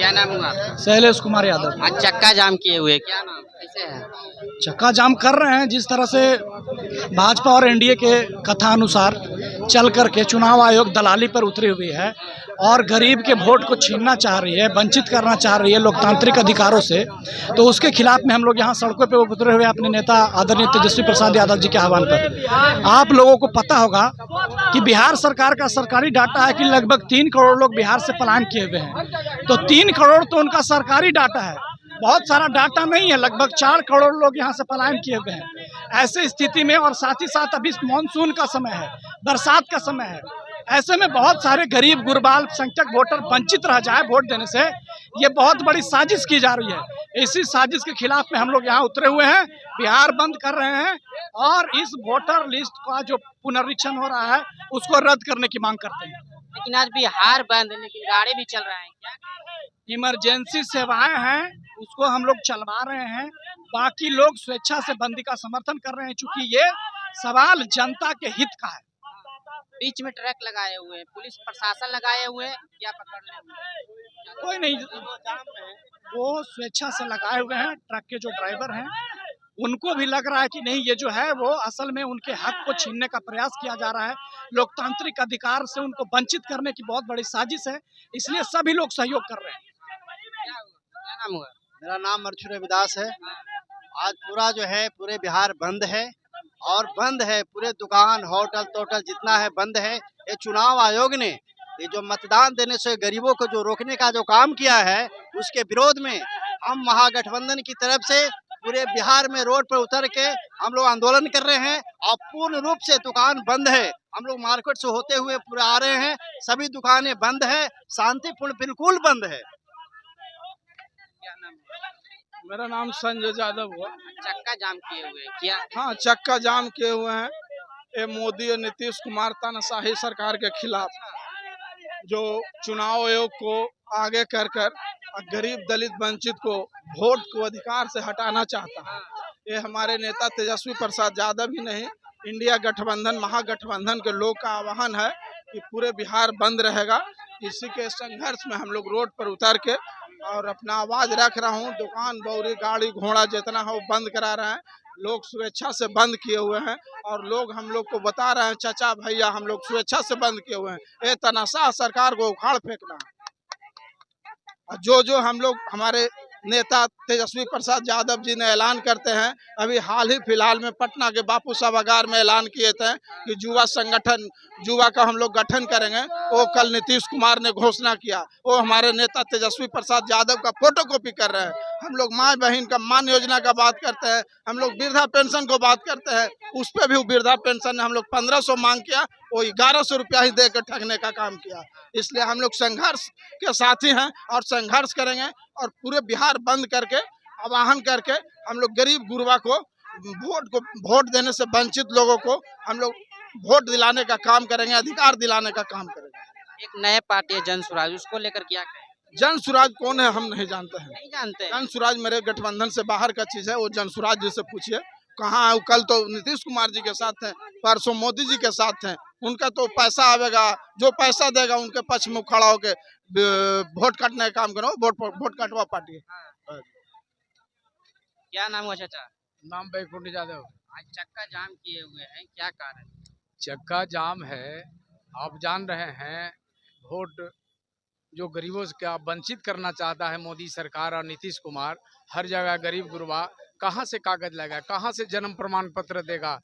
क्या नाम हुआ आपका? शैलेश कुमार यादव। आज चक्का जाम किए हुए, क्या नाम कैसे है? चक्का जाम कर रहे हैं जिस तरह से भाजपा और एनडीए के कथा अनुसार चल करके चुनाव आयोग दलाली पर उतरी हुई है और गरीब के वोट को छीनना चाह रही है, वंचित करना चाह रही है लोकतांत्रिक अधिकारों से। तो उसके खिलाफ में हम लोग यहाँ सड़कों पे उतरे हुए अपने नेता आदरणीय तेजस्वी प्रसाद यादव जी के आह्वान पर। आप लोगों को पता होगा कि बिहार सरकार का सरकारी डाटा है कि लगभग 3 करोड़ लोग बिहार से पलायन किए हुए हैं। तो 3 करोड़ तो उनका सरकारी डाटा है, बहुत सारा डाटा नहीं है। लगभग 4 करोड़ लोग यहाँ से पलायन किए हुए हैं। ऐसे स्थिति में और साथ ही साथ अभी मानसून का समय है, बरसात का समय है, ऐसे में बहुत सारे गरीब गुरबाल संख्यक वोटर वंचित रह जाए वोट देने से, ये बहुत बड़ी साजिश की जा रही है। इसी साजिश के खिलाफ में हम लोग यहाँ उतरे हुए हैं, बिहार बंद कर रहे हैं और इस वोटर लिस्ट का जो पुनरीक्षण हो रहा है उसको रद्द करने की मांग करते हैं। लेकिन आज बिहार बंद है, लेकिन गाड़ी भी चल रहा है, क्या कहें? इमरजेंसी सेवाएं हैं उसको हम लोग चलवा रहे हैं, बाकी लोग स्वेच्छा से बंदी का समर्थन कर रहे हैं, चूंकि ये सवाल जनता के हित का है। बीच में ट्रक लगाए हुए हैं, पुलिस प्रशासन लगाए हुए हैं, क्या पकड़ने हुए? कोई नहीं, वो स्वेच्छा से लगाए हुए हैं। ट्रक के जो ड्राइवर हैं उनको भी लग रहा है कि नहीं, ये जो है वो असल में उनके हक को छीनने का प्रयास किया जा रहा है, लोकतांत्रिक अधिकार से उनको वंचित करने की बहुत बड़ी साजिश है, इसलिए सभी लोग सहयोग कर रहे हैं। क्या नाम हुआ? मेरा नाम मरछू रविदास है। आज पूरा जो है पूरे बिहार बंद है और बंद है पूरे दुकान होटल टोटल जितना है बंद है। ये चुनाव आयोग ने ये जो मतदान देने से गरीबों को जो रोकने का जो काम किया है उसके विरोध में हम महागठबंधन की तरफ से पूरे बिहार में रोड पर उतर के हम लोग आंदोलन कर रहे हैं और पूर्ण रूप से दुकान बंद है। हम लोग मार्केट से होते हुए पूरे आ रहे हैं, सभी दुकानें बंद है, शांतिपूर्ण बिल्कुल बंद है। क्या नाम हुआ? मेरा नाम संजय यादव हुआ। चक्का जाम किए हुए हैं, क्या? हाँ, चक्का जाम किए हुए हैं ये मोदी और नीतीश कुमार तानाशाही सरकार के खिलाफ, जो चुनाव आयोग को आगे कर गरीब दलित वंचित को वोट को अधिकार से हटाना चाहता है। ये हमारे नेता तेजस्वी प्रसाद यादव ही नहीं, इंडिया गठबंधन महागठबंधन के लोग का आह्वान है कि पूरे बिहार बंद रहेगा। इसी के संघर्ष में हम लोग रोड पर उतर के और अपना आवाज रख रहा हूँ। दुकान दौरी गाड़ी घोड़ा जितना हो बंद करा रहे हैं, लोग स्वेच्छा से बंद किए हुए हैं और लोग हम लोग को बता रहे हैं चाचा भैया हम लोग स्वेच्छा से बंद किए हुए हैं। ये तानाशाह सरकार को उखाड़ फेंकना है। जो जो हम लोग हमारे नेता तेजस्वी प्रसाद यादव जी ने ऐलान करते हैं, अभी हाल ही फिलहाल में पटना के बापू सभागार में ऐलान किए थे कि युवा संगठन युवा का हम लोग गठन करेंगे, वो कल नीतीश कुमार ने घोषणा किया। वो हमारे नेता तेजस्वी प्रसाद यादव का फोटोकॉपी कर रहे हैं। हम लोग माँ बहन का मान योजना का बात करते हैं, हम लोग वृद्धा पेंशन को बात करते हैं, उस पर भी वृद्धा पेंशन हम लोग 1500 मांग किया, वो 1100 रुपया ही देकर ठगने का काम किया। इसलिए हम लोग संघर्ष के साथी हैं और संघर्ष करेंगे और पूरे बिहार बंद करके आह्वान करके हम लोग गरीब गुरबा को वोट देने से वंचित लोगों को हम लोग वोट दिलाने का काम करेंगे, अधिकार दिलाने का काम करेंगे। एक नए पार्टी है जन स्वराज, उसको लेकर क्या कहें? जन स्वराज कौन है हम नहीं जानते हैं। नहीं जानते हैं? जन स्वराज मेरे गठबंधन से बाहर का चीज है, वो जन स्वराज जी से पूछिए कहाँ है। कल तो नीतीश कुमार जी के साथ हैं, परसों मोदी जी के साथ हैं। उनका तो पैसा आवेगा, जो पैसा देगा उनके पक्ष में खड़ा होके वोट काटने का काम करो। वोट काटवा पार्टी है। क्या नाम हुआ चाचा? नाम बैकुंठ यादव। आज चक्का जाम किए हुए हैं, क्या कारण? चक्का जाम है, आप जान रहे हैं वोट जो गरीबों से क्या वंचित करना चाहता है मोदी सरकार और नीतीश कुमार। हर जगह गरीब गुरबा कहाँ से कागज लगा, कहाँ से जन्म प्रमाण पत्र देगा।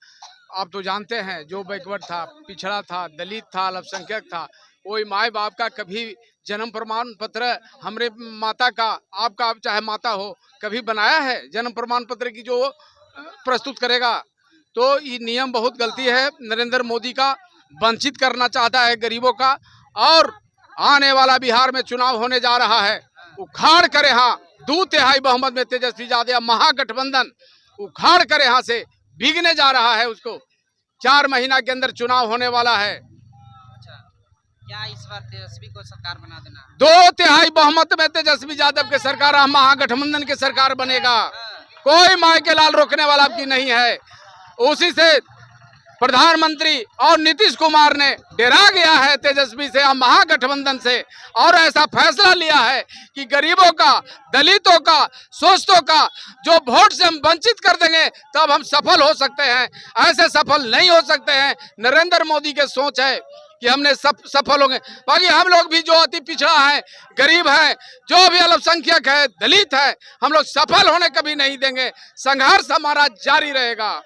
आप तो जानते हैं जो बैकवर्ड था, पिछड़ा था, दलित था, अल्पसंख्यक था, कोई माए बाप का कभी जन्म प्रमाण पत्र हमरे माता का, आपका चाहे माता हो, कभी बनाया है जन्म प्रमाण पत्र की जो प्रस्तुत करेगा? तो ये नियम बहुत गलती है नरेंद्र मोदी का, वंचित करना चाहता है गरीबों का। और आने वाला बिहार में चुनाव होने जा रहा है, उखाड़ कर यहाँ 2/3 बहुमत में तेजस्वी यादव महागठबंधन उखाड़ कर यहाँ से बिगने जा रहा है। उसको 4 महीना के अंदर चुनाव होने वाला है। अच्छा, क्या इस बार तेजस्वी को सरकार बना देना? 2/3 बहुमत में तेजस्वी यादव के सरकार महागठबंधन की सरकार बनेगा। कोई माई के लाल रोकने वाला की नहीं है। उसी से प्रधानमंत्री और नीतीश कुमार ने डरा गया है तेजस्वी से और महागठबंधन से, और ऐसा फैसला लिया है कि गरीबों का, दलितों का, शोषितों का जो वोट से हम वंचित कर देंगे तब हम सफल हो सकते हैं। ऐसे सफल नहीं हो सकते हैं। नरेंद्र मोदी के सोच है कि हमने सफल होंगे। बाकी हम लोग भी जो अति पिछड़ा है, गरीब है, जो भी अल्पसंख्यक है, दलित है, हम लोग सफल होने कभी नहीं देंगे। संघर्ष हमारा जारी रहेगा।